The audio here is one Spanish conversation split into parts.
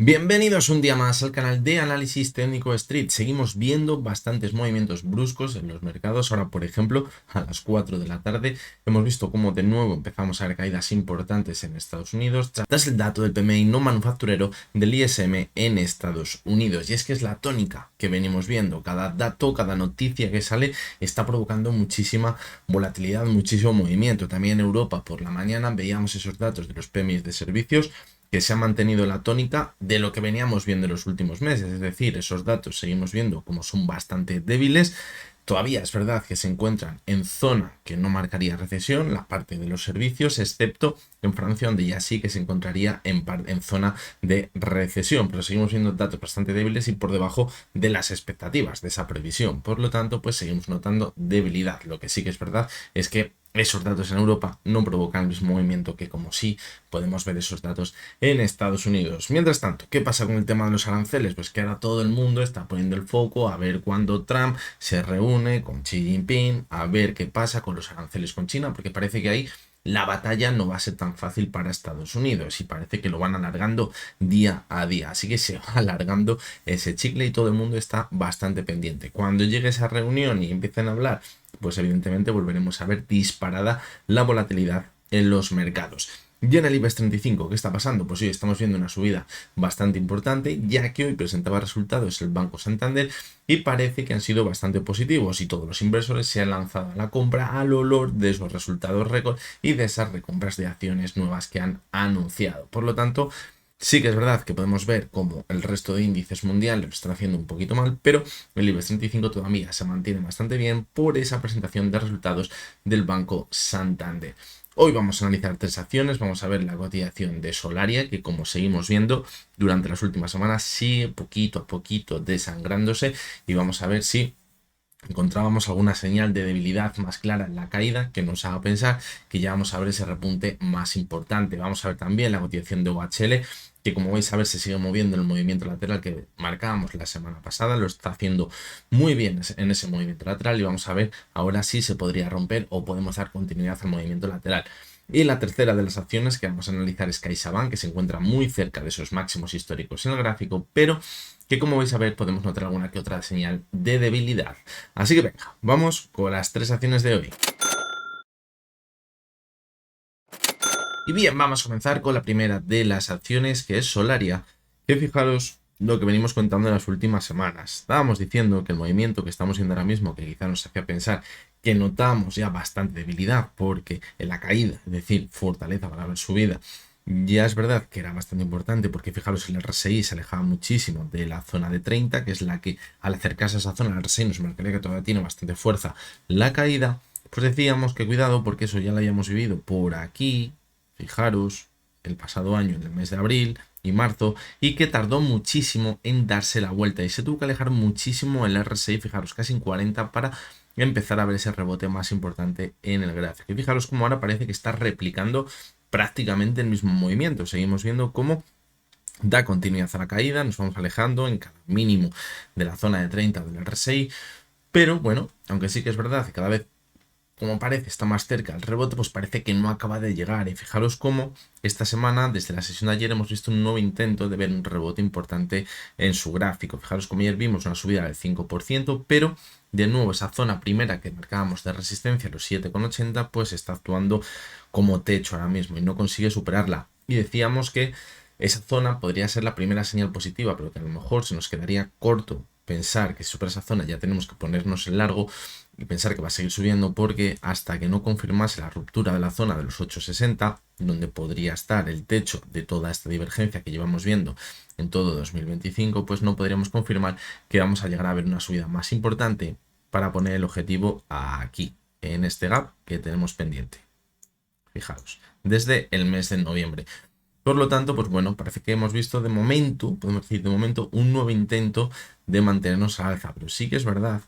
Bienvenidos un día más al canal de Análisis Técnico Street. Seguimos viendo bastantes movimientos bruscos en los mercados. Ahora, por ejemplo, a las 4 de la tarde hemos visto cómo de nuevo empezamos a ver caídas importantes en Estados Unidos tras el dato del PMI no manufacturero del ISM en Estados Unidos. Y es que es la tónica que venimos viendo. Cada dato, cada noticia que sale está provocando muchísima volatilidad, muchísimo movimiento. También en Europa por la mañana veíamos esos datos de los PMI de servicios que se ha mantenido la tónica de lo que veníamos viendo en los últimos meses, es decir, esos datos seguimos viendo como son bastante débiles. Todavía es verdad que se encuentran en zona que no marcaría recesión, la parte de los servicios, excepto en Francia, donde ya sí que se encontraría en zona de recesión, pero seguimos viendo datos bastante débiles y por debajo de las expectativas de esa previsión. Por lo tanto, pues seguimos notando debilidad. Lo que sí que es verdad es que esos datos en Europa no provocan el mismo movimiento que como sí podemos ver esos datos en Estados Unidos. Mientras tanto, ¿qué pasa con el tema de los aranceles? Pues que ahora todo el mundo está poniendo el foco a ver cuándo Trump se reúne con Xi Jinping, a ver qué pasa con los aranceles con China, porque parece que ahí la batalla no va a ser tan fácil para Estados Unidos y parece que lo van alargando día a día. Así que se va alargando ese chicle y todo el mundo está bastante pendiente. Cuando llegue esa reunión y empiecen a hablar, pues evidentemente volveremos a ver disparada la volatilidad en los mercados. Y en el IBEX 35, ¿qué está pasando? Pues hoy estamos viendo una subida bastante importante, ya que hoy presentaba resultados el Banco Santander y parece que han sido bastante positivos y todos los inversores se han lanzado a la compra al olor de esos resultados récord y de esas recompras de acciones nuevas que han anunciado. Por lo tanto, sí que es verdad que podemos ver cómo el resto de índices mundiales lo están haciendo un poquito mal, pero el IBEX 35 todavía se mantiene bastante bien por esa presentación de resultados del Banco Santander. Hoy vamos a analizar tres acciones, vamos a ver la cotización de Solaria, que como seguimos viendo durante las últimas semanas sigue poquito a poquito desangrándose y vamos a ver si encontrábamos alguna señal de debilidad más clara en la caída que nos haga pensar que ya vamos a ver ese repunte más importante. Vamos a ver también la cotización de OHL, que como vais a ver se sigue moviendo en el movimiento lateral que marcábamos la semana pasada, lo está haciendo muy bien en ese movimiento lateral y vamos a ver ahora si se podría romper o podemos dar continuidad al movimiento lateral. Y la tercera de las acciones que vamos a analizar es CaixaBank, que se encuentra muy cerca de esos máximos históricos en el gráfico, pero que como vais a ver podemos notar alguna que otra señal de debilidad. Así que venga, vamos con las tres acciones de hoy. Y bien, vamos a comenzar con la primera de las acciones, que es Solaria, que fijaros lo que venimos contando en las últimas semanas. Estábamos diciendo que el movimiento que estamos viendo ahora mismo, que quizá nos hacía pensar que notamos ya bastante debilidad porque en la caída, es decir, fortaleza para la subida, ya es verdad que era bastante importante porque fijaros el RSI se alejaba muchísimo de la zona de 30, que es la que al acercarse a esa zona el RSI nos marcaría que todavía tiene bastante fuerza la caída. Pues decíamos que cuidado porque eso ya lo habíamos vivido por aquí, fijaros, el pasado año, en el mes de abril y marzo, y que tardó muchísimo en darse la vuelta y se tuvo que alejar muchísimo el RSI, fijaros, casi en 40 para empezar a ver ese rebote más importante en el gráfico. Y fijaros cómo ahora parece que está replicando prácticamente el mismo movimiento. Seguimos viendo cómo da continuidad a la caída, nos vamos alejando en cada mínimo de la zona de 30 del RSI, pero bueno, aunque sí que es verdad que cada vez como parece está más cerca el rebote, pues parece que no acaba de llegar. Y fijaros cómo esta semana, desde la sesión de ayer, hemos visto un nuevo intento de ver un rebote importante en su gráfico. Fijaros como ayer vimos una subida del 5%, pero de nuevo esa zona primera que marcábamos de resistencia, los 7,80, pues está actuando como techo ahora mismo y no consigue superarla. Y decíamos que esa zona podría ser la primera señal positiva, pero que a lo mejor se nos quedaría corto pensar que si supera esa zona ya tenemos que ponernos en largo y pensar que va a seguir subiendo, porque hasta que no confirmase la ruptura de la zona de los 8,60, donde podría estar el techo de toda esta divergencia que llevamos viendo en todo 2025, pues no podríamos confirmar que vamos a llegar a ver una subida más importante para poner el objetivo aquí, en este gap que tenemos pendiente. Fijaros, desde el mes de noviembre. Por lo tanto, pues bueno, parece que hemos visto de momento, podemos decir de momento, un nuevo intento de mantenernos al alza. Pero sí que es verdad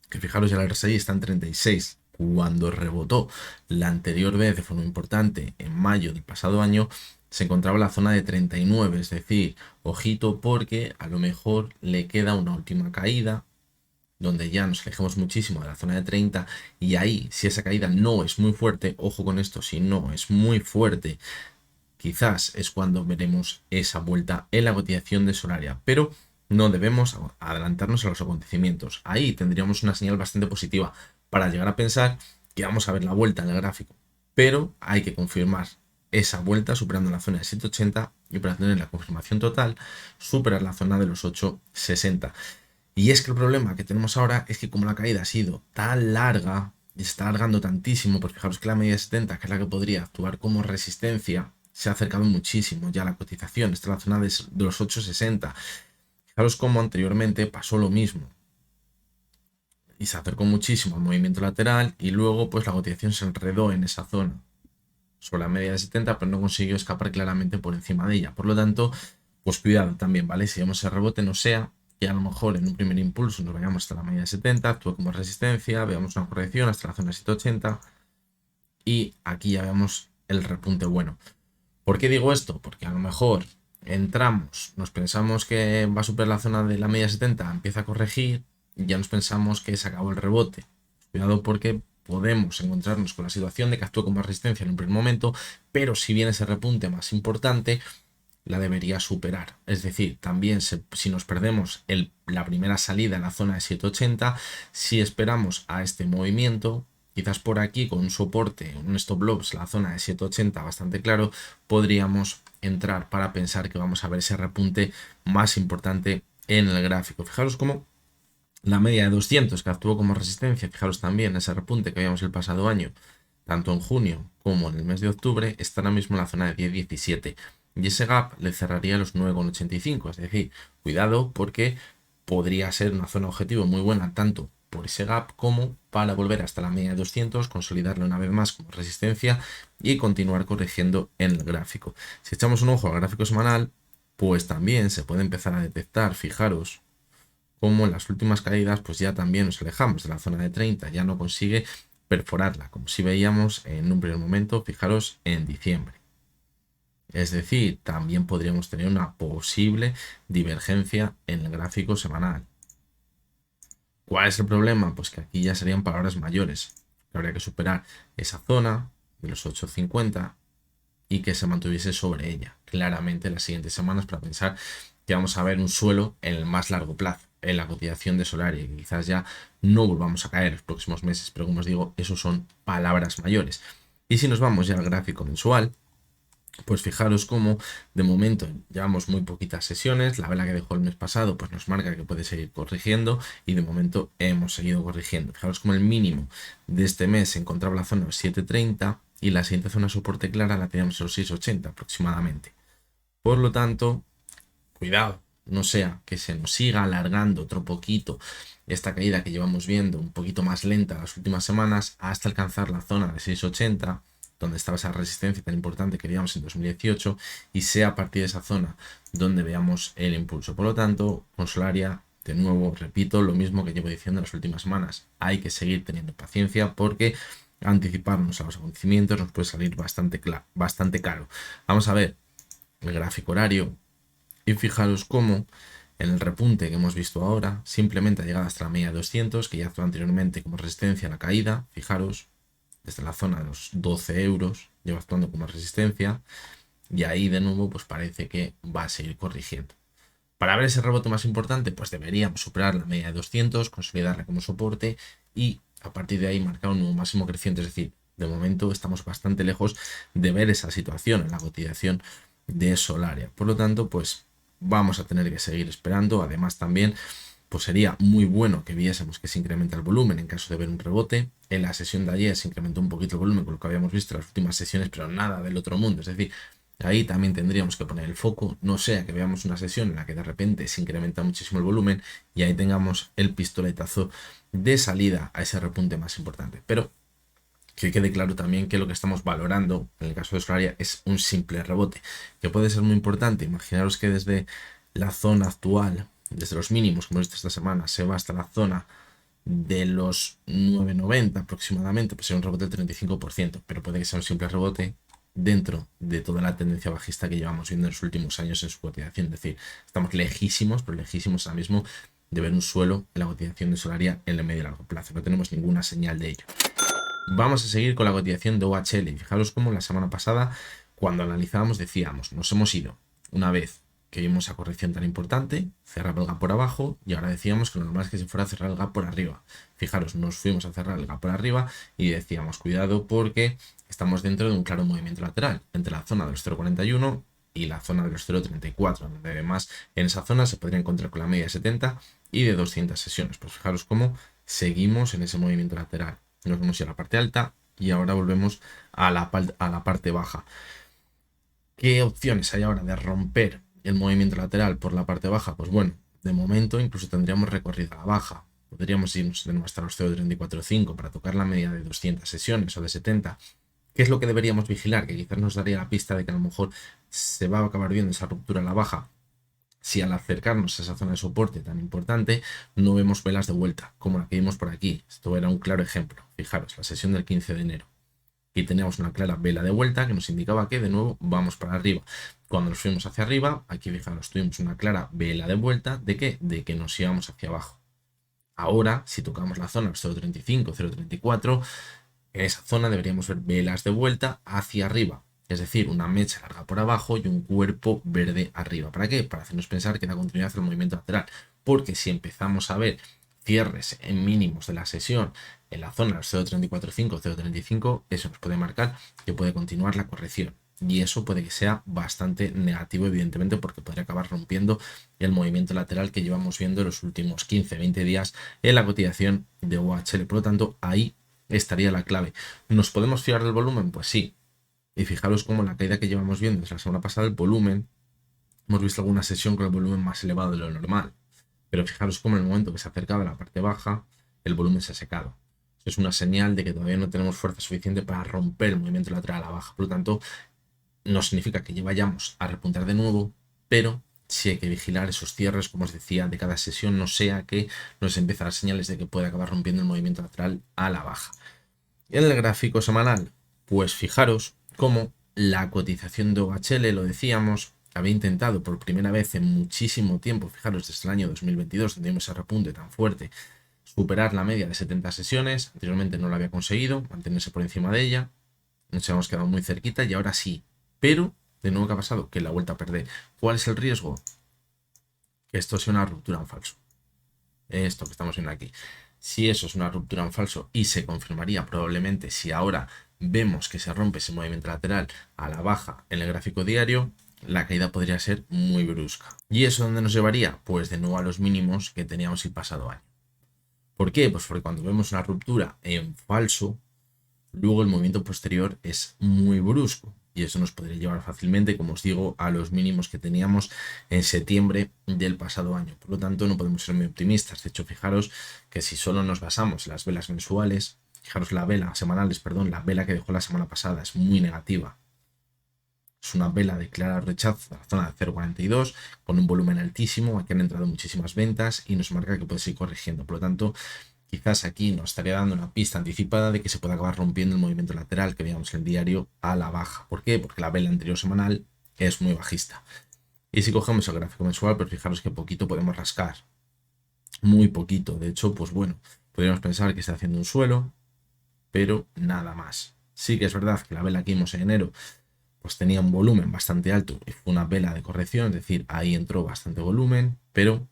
que fijaros ya el RSI está en 36. Cuando rebotó la anterior vez de forma importante en mayo del pasado año, se encontraba en la zona de 39. Es decir, ojito porque a lo mejor le queda una última caída donde ya nos alejemos muchísimo de la zona de 30 y ahí, si esa caída no es muy fuerte, ojo con esto, si no es muy fuerte, quizás es cuando veremos esa vuelta en la cotización de Solaria, pero no debemos adelantarnos a los acontecimientos. Ahí tendríamos una señal bastante positiva para llegar a pensar que vamos a ver la vuelta en el gráfico, pero hay que confirmar esa vuelta superando la zona de 780 y para tener la confirmación total superar la zona de los 860. Y es que el problema que tenemos ahora es que como la caída ha sido tan larga y se está alargando tantísimo, pues fijaros que la media de 70, que es la que podría actuar como resistencia, se ha acercado muchísimo ya a la cotización, está en la zona de los 860. Fijaros como anteriormente pasó lo mismo y se acercó muchísimo al movimiento lateral y luego pues la cotización se enredó en esa zona sobre la media de 70, pero no consiguió escapar claramente por encima de ella. Por lo tanto, pues cuidado también, ¿vale? Si vemos el rebote, no sea que a lo mejor en un primer impulso nos vayamos hasta la media de 70, actúe como resistencia, veamos una corrección hasta la zona de 780 y aquí ya vemos el repunte bueno. ¿Por qué digo esto? Porque a lo mejor entramos, nos pensamos que va a superar la zona de la media 70, empieza a corregir y ya nos pensamos que se acabó el rebote. Cuidado porque podemos encontrarnos con la situación de que actúe como resistencia en un primer momento, pero si viene ese repunte más importante, la debería superar. Es decir, también si nos perdemos la primera salida en la zona de 780, si esperamos a este movimiento, quizás por aquí con un soporte, un stop loss, la zona de 780 bastante claro, podríamos entrar para pensar que vamos a ver ese repunte más importante en el gráfico. Fijaros cómo la media de 200 que actuó como resistencia, fijaros también ese repunte que habíamos el pasado año, tanto en junio como en el mes de octubre, está ahora mismo en la zona de 10,17 y ese gap le cerraría los 9,85, es decir, cuidado porque podría ser una zona objetivo muy buena tanto por ese gap como para volver hasta la media de 200, consolidarlo una vez más como resistencia y continuar corrigiendo en el gráfico. Si echamos un ojo al gráfico semanal, pues también se puede empezar a detectar, fijaros, como en las últimas caídas pues ya también nos alejamos de la zona de 30, ya no consigue perforarla, como si veíamos en un primer momento, fijaros, en diciembre. Es decir, también podríamos tener una posible divergencia en el gráfico semanal. ¿Cuál es el problema? Pues que aquí ya serían palabras mayores. Que habría que superar esa zona de los 850 y que se mantuviese sobre ella claramente en las siguientes semanas para pensar que vamos a ver un suelo en el más largo plazo, en la cotización de Solaria, y quizás ya no volvamos a caer en los próximos meses, pero como os digo, eso son palabras mayores. Y si nos vamos ya al gráfico mensual, pues fijaros cómo de momento llevamos muy poquitas sesiones, la vela que dejó el mes pasado pues nos marca que puede seguir corrigiendo y de momento hemos seguido corrigiendo. Fijaros cómo el mínimo de este mes se encontraba en la zona de 730 y la siguiente zona de soporte clara la teníamos en los 680 aproximadamente. Por lo tanto, cuidado, no sea que se nos siga alargando otro poquito esta caída que llevamos viendo un poquito más lenta las últimas semanas hasta alcanzar la zona de 680, donde estaba esa resistencia tan importante que veíamos en 2018, y sea a partir de esa zona donde veamos el impulso. Por lo tanto, con Solaria, de nuevo, repito lo mismo que llevo diciendo en las últimas semanas, hay que seguir teniendo paciencia porque anticiparnos a los acontecimientos nos puede salir bastante caro. Vamos a ver el gráfico horario y fijaros cómo en el repunte que hemos visto ahora simplemente ha llegado hasta la media de 200, que ya actuó anteriormente como resistencia a la caída. Fijaros, desde la zona de los 12 euros lleva actuando como resistencia y ahí de nuevo pues parece que va a seguir corrigiendo. Para ver ese rebote más importante pues deberíamos superar la media de 200, consolidarla como soporte y a partir de ahí marcar un nuevo máximo creciente. Es decir, de momento estamos bastante lejos de ver esa situación en la cotización de Solaria. Por lo tanto, pues vamos a tener que seguir esperando. Además también pues sería muy bueno que viésemos que se incrementa el volumen en caso de ver un rebote. En la sesión de ayer se incrementó un poquito el volumen con lo que habíamos visto en las últimas sesiones, pero nada del otro mundo. Es decir, ahí también tendríamos que poner el foco, no sea que veamos una sesión en la que de repente se incrementa muchísimo el volumen y ahí tengamos el pistoletazo de salida a ese repunte más importante. Pero que quede claro también que lo que estamos valorando en el caso de Solaria es un simple rebote, que puede ser muy importante. Imaginaros que desde la zona actual, desde los mínimos que hemos visto esta semana, se va hasta la zona de los 9,90 aproximadamente, pues será un rebote del 35%, pero puede que sea un simple rebote dentro de toda la tendencia bajista que llevamos viendo en los últimos años en su cotización. Es decir, estamos lejísimos, pero lejísimos ahora mismo de ver un suelo en la cotización de Solaria en el medio y largo plazo. No tenemos ninguna señal de ello. Vamos a seguir con la cotización de OHL. Fijaros cómo la semana pasada, cuando analizábamos decíamos, nos hemos ido una vez que vimos esa corrección tan importante, cerraba el gap por abajo y ahora decíamos que lo normal es que se fuera a cerrar el gap por arriba. Fijaros, nos fuimos a cerrar el gap por arriba y decíamos, cuidado porque estamos dentro de un claro movimiento lateral entre la zona de los 0,41 y la zona de los 0,34, donde además en esa zona se podría encontrar con la media de 70 y de 200 sesiones. Pues fijaros cómo seguimos en ese movimiento lateral. Nos hemos ido a la parte alta y ahora volvemos a la parte baja. ¿Qué opciones hay ahora de romper el movimiento lateral por la parte baja? Pues bueno, de momento incluso tendríamos recorrido a la baja. Podríamos irnos de nuevo hasta los 0,345 para tocar la media de 200 sesiones o de 70. ¿Qué es lo que deberíamos vigilar? Que quizás nos daría la pista de que a lo mejor se va a acabar viendo esa ruptura a la baja. Si al acercarnos a esa zona de soporte tan importante no vemos velas de vuelta, como la que vimos por aquí. Esto era un claro ejemplo. Fijaros, la sesión del 15 de enero. Y teníamos una clara vela de vuelta que nos indicaba que de nuevo vamos para arriba. Cuando nos fuimos hacia arriba, aquí fijaros, tuvimos una clara vela de vuelta. ¿De qué? De que nos íbamos hacia abajo. Ahora, si tocamos la zona 0,35, 0,34, en esa zona deberíamos ver velas de vuelta hacia arriba. Es decir, una mecha larga por abajo y un cuerpo verde arriba. ¿Para qué? Para hacernos pensar que da continuidad al movimiento lateral. Porque si empezamos a ver cierres en mínimos de la sesión en la zona 0,345, 0,35, eso nos puede marcar que puede continuar la corrección. Y eso puede que sea bastante negativo, evidentemente, porque podría acabar rompiendo el movimiento lateral que llevamos viendo en los últimos 15-20 días en la cotización de OHL. Por lo tanto, ahí estaría la clave. ¿Nos podemos fiar del volumen? Pues sí. Y fijaros cómo la caída que llevamos viendo desde la semana pasada, el volumen, hemos visto alguna sesión con el volumen más elevado de lo normal. Pero fijaros cómo en el momento que se ha acercado a la parte baja, el volumen se ha secado. Es una señal de que todavía no tenemos fuerza suficiente para romper el movimiento lateral a la baja. Por lo tanto, no significa que vayamos a repuntar de nuevo, pero sí hay que vigilar esos cierres, como os decía, de cada sesión, no sea que nos empiecen las señales de que puede acabar rompiendo el movimiento lateral a la baja. En el gráfico semanal, pues fijaros cómo la cotización de OHL, lo decíamos, había intentado por primera vez en muchísimo tiempo, fijaros desde el año 2022, donde vimos ese repunte tan fuerte, superar la media de 70 sesiones. Anteriormente no lo había conseguido, mantenerse por encima de ella, nos hemos quedado muy cerquita y ahora sí. Pero, de nuevo, ¿qué ha pasado? Que la vuelta a perder. ¿Cuál es el riesgo? Que esto sea una ruptura en falso. Esto que estamos viendo aquí. Si eso es una ruptura en falso y se confirmaría probablemente si ahora vemos que se rompe ese movimiento lateral a la baja en el gráfico diario, la caída podría ser muy brusca. ¿Y eso dónde nos llevaría? Pues de nuevo a los mínimos que teníamos el pasado año. ¿Por qué? Pues porque cuando vemos una ruptura en falso, luego el movimiento posterior es muy brusco. Y eso nos podría llevar fácilmente, como os digo, a los mínimos que teníamos en septiembre del pasado año. Por lo tanto, no podemos ser muy optimistas. De hecho, fijaros que si solo nos basamos en las velas mensuales, fijaros la vela semanales, perdón, la vela que dejó la semana pasada es muy negativa. Es una vela de claro rechazo a la zona de 0,42 con un volumen altísimo. Aquí han entrado muchísimas ventas y nos marca que puede seguir corrigiendo. Por lo tanto, quizás aquí nos estaría dando una pista anticipada de que se puede acabar rompiendo el movimiento lateral que veíamos en el diario a la baja. ¿Por qué? Porque la vela anterior semanal es muy bajista. Y si cogemos el gráfico mensual, pues fijaros que poquito podemos rascar. Muy poquito. De hecho, pues bueno, podríamos pensar que está haciendo un suelo, pero nada más. Sí que es verdad que la vela que vimos en enero pues tenía un volumen bastante alto y fue una vela de corrección, es decir, ahí entró bastante volumen, pero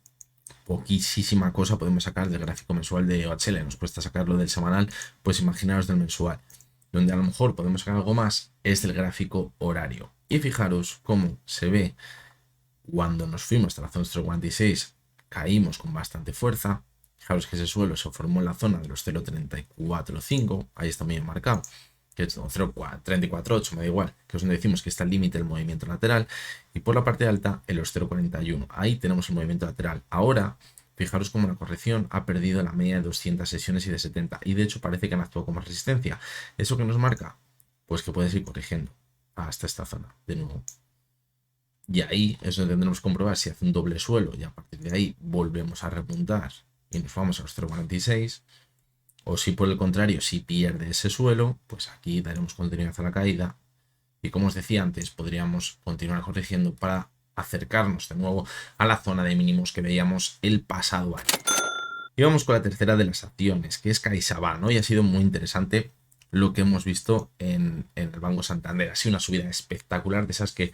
poquísima cosa podemos sacar del gráfico mensual de OHL. Nos cuesta sacarlo del semanal, pues imaginaros del mensual. Donde a lo mejor podemos sacar algo más es del gráfico horario. Y fijaros cómo se ve cuando nos fuimos hasta la zona 0,46, caímos con bastante fuerza. Fijaros que ese suelo se formó en la zona de los 0,345, ahí está muy bien marcado, que es 0,348, me da igual, que es donde decimos que está el límite del movimiento lateral, y por la parte alta en los 0,41, ahí tenemos el movimiento lateral. Ahora, fijaros cómo la corrección ha perdido la media de 200 sesiones y de 70, y de hecho parece que han actuado como resistencia. ¿Eso qué nos marca? Pues que puede seguir corrigiendo hasta esta zona, de nuevo. Y ahí es donde tendremos que comprobar si hace un doble suelo, y a partir de ahí volvemos a repuntar y nos vamos a los 0,46. O si por el contrario, si pierde ese suelo, pues aquí daremos continuidad a la caída. Y como os decía antes, podríamos continuar corrigiendo para acercarnos de nuevo a la zona de mínimos que veíamos el pasado año. Y vamos con la tercera de las acciones, que es CaixaBank, ¿no? Y ha sido muy interesante lo que hemos visto en el Banco Santander. Ha sido una subida espectacular, de esas que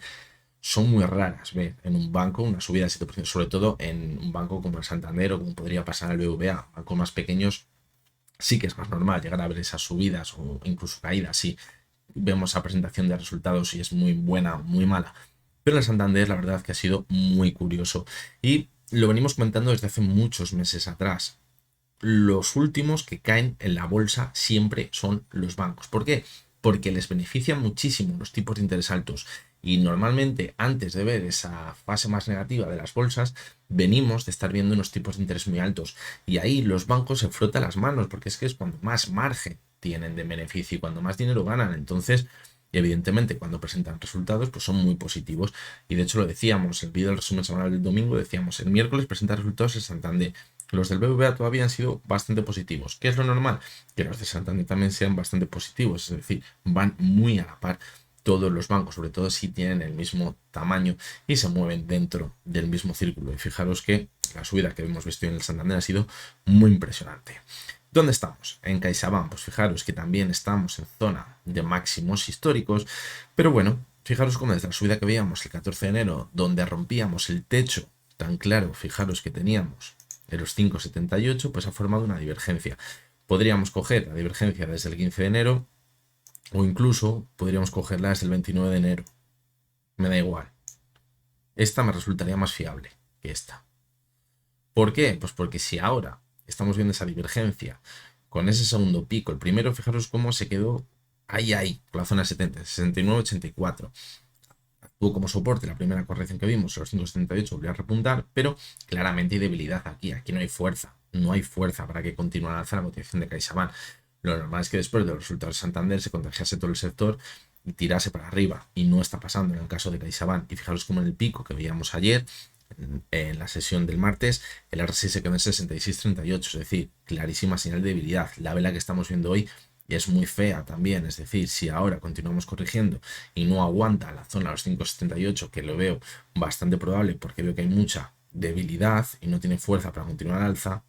son muy raras ver en un banco, una subida de 7%, sobre todo en un banco como el Santander o como podría pasar el BBVA. Bancos más pequeños sí que es más normal llegar a ver esas subidas o incluso caídas si vemos la presentación de resultados y es muy buena, muy mala. Pero el Santander, la verdad que ha sido muy curioso. Y lo venimos comentando desde hace muchos meses atrás. Los últimos que caen en la bolsa siempre son los bancos. ¿Por qué? Porque les benefician muchísimo los tipos de interés altos. Y normalmente, antes de ver esa fase más negativa de las bolsas, venimos de estar viendo unos tipos de interés muy altos. Y ahí los bancos se frotan las manos, porque es que es cuando más margen tienen de beneficio y cuando más dinero ganan. Entonces, evidentemente, cuando presentan resultados, pues son muy positivos. Y de hecho lo decíamos, el vídeo del resumen semanal del domingo, decíamos, el miércoles presenta resultados el Santander. Los del BBVA todavía han sido bastante positivos. ¿Qué es lo normal? Que los de Santander también sean bastante positivos, es decir, van muy a la par todos los bancos, sobre todo si tienen el mismo tamaño y se mueven dentro del mismo círculo. Y fijaros que la subida que hemos visto en el Santander ha sido muy impresionante. ¿Dónde estamos? En CaixaBank. Pues fijaros que también estamos en zona de máximos históricos, pero bueno, fijaros cómo desde la subida que veíamos el 14 de enero, donde rompíamos el techo tan claro, fijaros que teníamos en los 5,78, pues ha formado una divergencia. Podríamos coger la divergencia desde el 15 de enero o incluso podríamos cogerla desde el 29 de enero. Me da igual. Esta me resultaría más fiable que esta. ¿Por qué? Pues porque si ahora estamos viendo esa divergencia con ese segundo pico, el primero, fijaros cómo se quedó ahí, con la zona 70, 69, 84. Tuvo como soporte la primera corrección que vimos, los 5,78, volvió a repuntar, pero claramente hay debilidad aquí no hay fuerza, no hay fuerza para que continúe a alza la cotización de CaixaBank. Lo normal es que después de los resultados de Santander se contagiase todo el sector y tirase para arriba, y no está pasando en el caso de CaixaBank. Y fijaros como en el pico que veíamos ayer, en la sesión del martes, el RSI se quedó en 66,38, es decir, clarísima señal de debilidad. La vela que estamos viendo hoy es muy fea también, es decir, si ahora continuamos corrigiendo y no aguanta la zona de los 5,78, que lo veo bastante probable porque veo que hay mucha debilidad y no tiene fuerza para continuar al alza,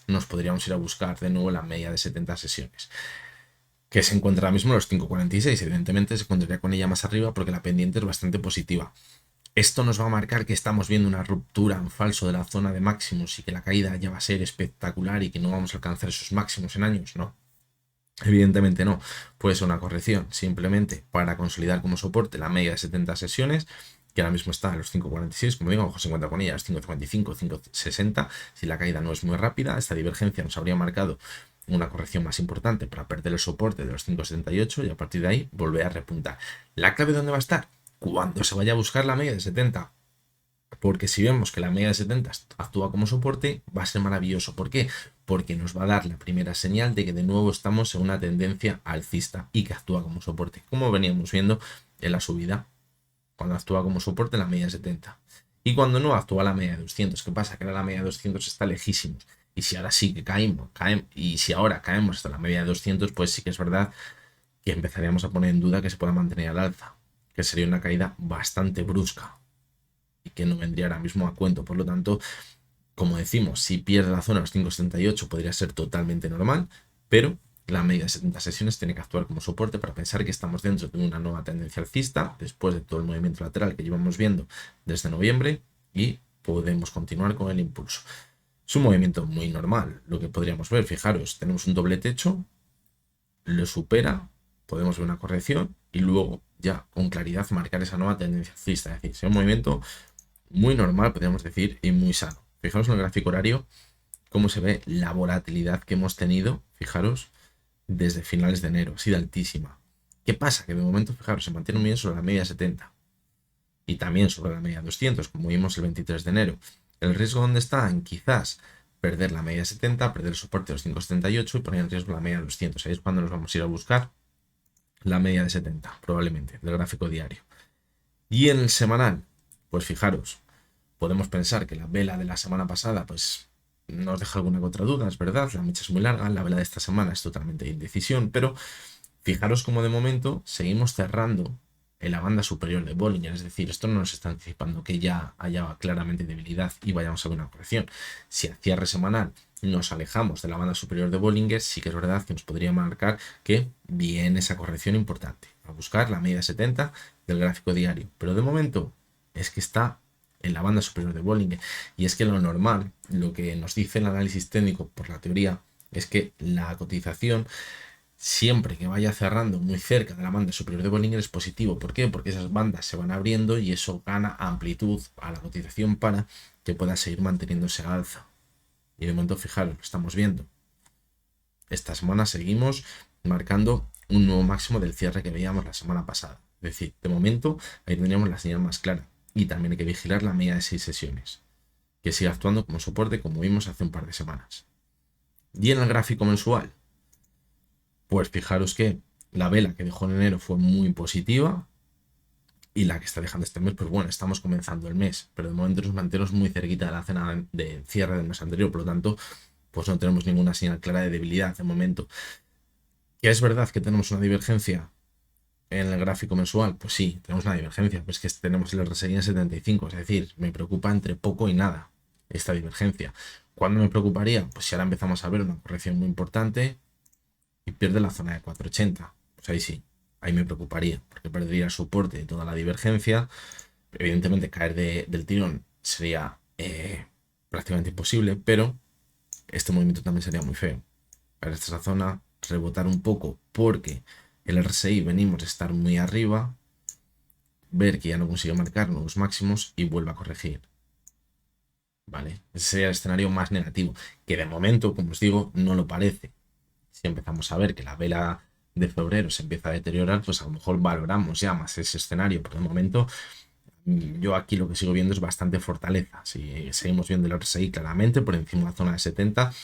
nos podríamos ir a buscar de nuevo la media de 70 sesiones, que se encuentra ahora mismo en los 5,46. Evidentemente se encontraría con ella más arriba porque la pendiente es bastante positiva. Esto nos va a marcar que estamos viendo una ruptura en falso de la zona de máximos y que la caída ya va a ser espectacular y que no vamos a alcanzar esos máximos en años, ¿no? Evidentemente no, puede ser una corrección simplemente para consolidar como soporte la media de 70 sesiones, que ahora mismo está en los 5,46, como digo, a lo mejor se encuentra con ella, los 5,55, 5,60, si la caída no es muy rápida. Esta divergencia nos habría marcado una corrección más importante para perder el soporte de los 5,78 y a partir de ahí volver a repuntar. ¿La clave dónde va a estar? Cuando se vaya a buscar la media de 70. Porque si vemos que la media de 70 actúa como soporte, va a ser maravilloso. ¿Por qué? Porque nos va a dar la primera señal de que de nuevo estamos en una tendencia alcista y que actúa como soporte, como veníamos viendo en la subida, cuando actúa como soporte la media de 70. Y cuando no actúa la media de 200, ¿qué pasa? Que ahora la media de 200 está lejísimos. Y si ahora sí que caemos, y si ahora caemos hasta la media de 200, pues sí que es verdad que empezaríamos a poner en duda que se pueda mantener al alza, que sería una caída bastante brusca y que no vendría ahora mismo a cuento. Por lo tanto, como decimos, si pierde la zona de los 5,78 podría ser totalmente normal, pero la media de 70 sesiones tiene que actuar como soporte para pensar que estamos dentro de una nueva tendencia alcista después de todo el movimiento lateral que llevamos viendo desde noviembre y podemos continuar con el impulso. Es un movimiento muy normal, lo que podríamos ver. Fijaros, tenemos un doble techo, lo supera, podemos ver una corrección y luego ya con claridad marcar esa nueva tendencia alcista. Es decir, es un movimiento muy normal, podríamos decir, y muy sano. Fijaros en el gráfico horario cómo se ve la volatilidad que hemos tenido, fijaros, desde finales de enero, ha sido altísima. ¿Qué pasa? Que de momento, fijaros, se mantiene muy bien sobre la media 70 y también sobre la media 200, como vimos el 23 de enero. ¿El riesgo dónde está? En quizás perder la media 70, perder el soporte de los 5,78 y poner en riesgo la media 200. Ahí es cuando nos vamos a ir a buscar la media de 70, probablemente, del gráfico diario. Y en el semanal, pues fijaros, podemos pensar que la vela de la semana pasada pues nos deja alguna otra duda, es verdad, la mecha es muy larga, la vela de esta semana es totalmente de indecisión, pero fijaros como de momento seguimos cerrando en la banda superior de Bollinger, es decir, esto no nos está anticipando que ya haya claramente debilidad y vayamos a ver una corrección. Si a cierre semanal nos alejamos de la banda superior de Bollinger, sí que es verdad que nos podría marcar que viene esa corrección importante. A buscar la media de 70 del gráfico diario. Pero de momento es que está en la banda superior de Bollinger. Y es que lo normal, lo que nos dice el análisis técnico por la teoría, es que la cotización, siempre que vaya cerrando muy cerca de la banda superior de Bollinger, es positivo. ¿Por qué? Porque esas bandas se van abriendo y eso gana amplitud a la cotización para que pueda seguir manteniéndose al alza. Y de momento, fijaros, lo estamos viendo. Esta semana seguimos marcando un nuevo máximo del cierre que veíamos la semana pasada. Es decir, de momento ahí tendríamos la señal más clara. Y también hay que vigilar la media de 6 sesiones, que sigue actuando como soporte como vimos hace un par de semanas. Y en el gráfico mensual, pues fijaros que la vela que dejó en enero fue muy positiva y la que está dejando este mes, pues bueno, estamos comenzando el mes, pero de momento nos mantenemos muy cerquita de la cena de cierre del mes anterior, por lo tanto, pues no tenemos ninguna señal clara de debilidad de momento. ¿Que es verdad que tenemos una divergencia en el gráfico mensual? Pues sí, tenemos una divergencia, pues que tenemos el RSI en 75, es decir, me preocupa entre poco y nada esta divergencia. ¿Cuándo me preocuparía? Pues si ahora empezamos a ver una corrección muy importante y pierde la zona de 480, pues ahí sí, ahí me preocuparía, porque perdería el soporte de toda la divergencia. Evidentemente caer del tirón sería prácticamente imposible, pero este movimiento también sería muy feo. Para esta zona, rebotar un poco porque el RSI venimos de estar muy arriba, ver que ya no consigue marcar nuevos máximos y vuelve a corregir. ¿Vale? Ese sería el escenario más negativo, que de momento, como os digo, no lo parece. Si empezamos a ver que la vela de febrero se empieza a deteriorar, pues a lo mejor valoramos ya más ese escenario, pero de momento yo aquí lo que sigo viendo es bastante fortaleza. Si seguimos viendo el RSI claramente por encima de la zona de 70,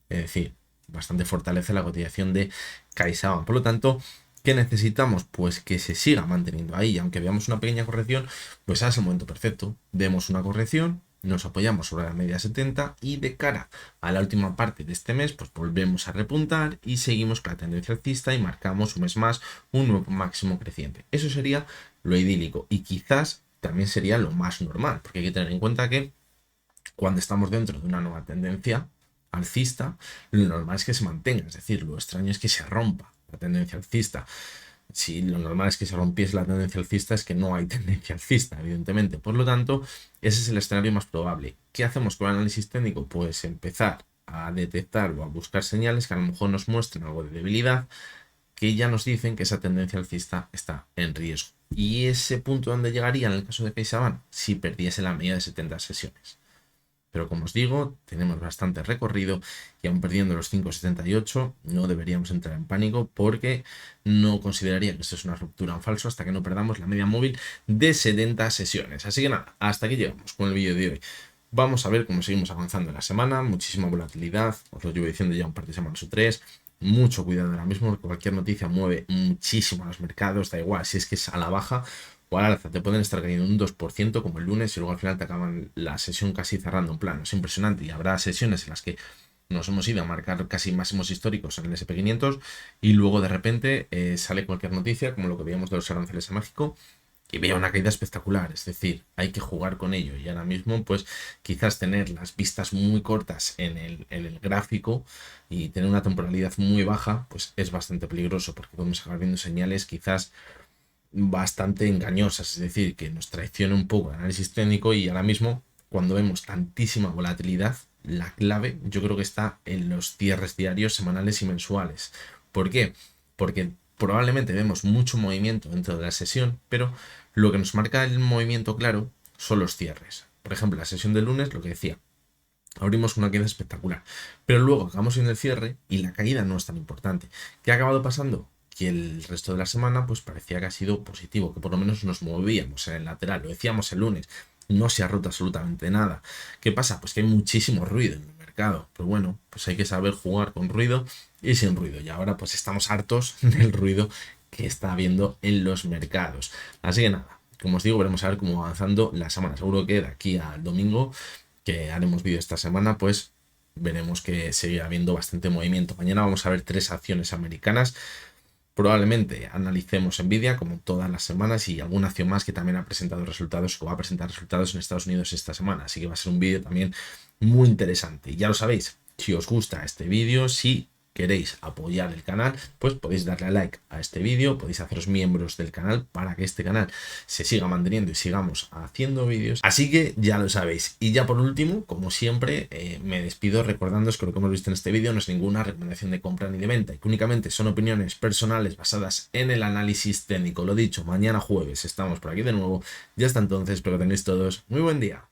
es decir, bastante fortaleza la cotización de CaixaBank. Por lo tanto, ¿qué necesitamos? Pues que se siga manteniendo ahí. Y aunque veamos una pequeña corrección, pues es el momento perfecto. Vemos una corrección, nos apoyamos sobre la media 70 y de cara a la última parte de este mes, pues volvemos a repuntar y seguimos con la tendencia alcista y marcamos un mes más un nuevo máximo creciente. Eso sería lo idílico y quizás también sería lo más normal, porque hay que tener en cuenta que cuando estamos dentro de una nueva tendencia alcista, lo normal es que se mantenga, es decir, lo extraño es que se rompa la tendencia alcista. Si lo normal es que se rompiese la tendencia alcista, es que no hay tendencia alcista, evidentemente. Por lo tanto, ese es el escenario más probable. ¿Qué hacemos con el análisis técnico? Pues empezar a detectar o a buscar señales que a lo mejor nos muestren algo de debilidad, que ya nos dicen que esa tendencia alcista está en riesgo. Y ese punto donde llegaría en el caso de CaixaBank si perdiese la media de 70 sesiones. Pero como os digo, tenemos bastante recorrido y aún perdiendo los 5,78 no deberíamos entrar en pánico porque no consideraría que esto es una ruptura en falso hasta que no perdamos la media móvil de 70 sesiones. Así que nada, hasta aquí llegamos con el vídeo de hoy. Vamos a ver cómo seguimos avanzando en la semana, muchísima volatilidad, os lo llevo diciendo ya un par de semanas o tres. Mucho cuidado ahora mismo porque cualquier noticia mueve muchísimo a los mercados, da igual si es que es a la baja o al alza, te pueden estar cayendo un 2% como el lunes y luego al final te acaban la sesión casi cerrando en plano. Es impresionante y habrá sesiones en las que nos hemos ido a marcar casi máximos históricos en el SP500 y luego de repente sale cualquier noticia como lo que veíamos de los aranceles a México y veo una caída espectacular, es decir, hay que jugar con ello y ahora mismo pues quizás tener las vistas muy cortas en el gráfico y tener una temporalidad muy baja pues es bastante peligroso porque podemos acabar viendo señales quizás bastante engañosas, es decir, que nos traiciona un poco el análisis técnico y ahora mismo cuando vemos tantísima volatilidad, la clave yo creo que está en los cierres diarios, semanales y mensuales. ¿Por qué? Porque probablemente vemos mucho movimiento dentro de la sesión, pero lo que nos marca el movimiento claro son los cierres. Por ejemplo, la sesión del lunes, lo que decía, abrimos una caída espectacular, pero luego acabamos en el cierre y la caída no es tan importante. ¿Qué ha acabado pasando? Que el resto de la semana pues parecía que ha sido positivo, que por lo menos nos movíamos en el lateral, lo decíamos el lunes, no se ha roto absolutamente nada. ¿Qué pasa? Pues que hay muchísimo ruido en el mercado, pero bueno, pues hay que saber jugar con ruido y sin ruido, y ahora pues estamos hartos del ruido que está habiendo en los mercados. Así que nada, como os digo, veremos a ver cómo va avanzando la semana. Seguro que de aquí al domingo, que haremos vídeo esta semana, pues veremos que sigue habiendo bastante movimiento. Mañana vamos a ver 3 acciones americanas. Probablemente analicemos Nvidia como todas las semanas y alguna acción más que también ha presentado resultados o va a presentar resultados en Estados Unidos esta semana. Así que va a ser un vídeo también muy interesante. Y ya lo sabéis, Si os gusta este vídeo, si queréis apoyar el canal, pues podéis darle a like a este vídeo, podéis haceros miembros del canal para que este canal se siga manteniendo y sigamos haciendo vídeos. Así que ya lo sabéis. Y ya por último, como siempre, me despido recordándoos que lo que hemos visto en este vídeo no es ninguna recomendación de compra ni de venta, y que únicamente son opiniones personales basadas en el análisis técnico. Lo dicho, mañana jueves estamos por aquí de nuevo. Y hasta entonces, espero que tengáis todos muy buen día.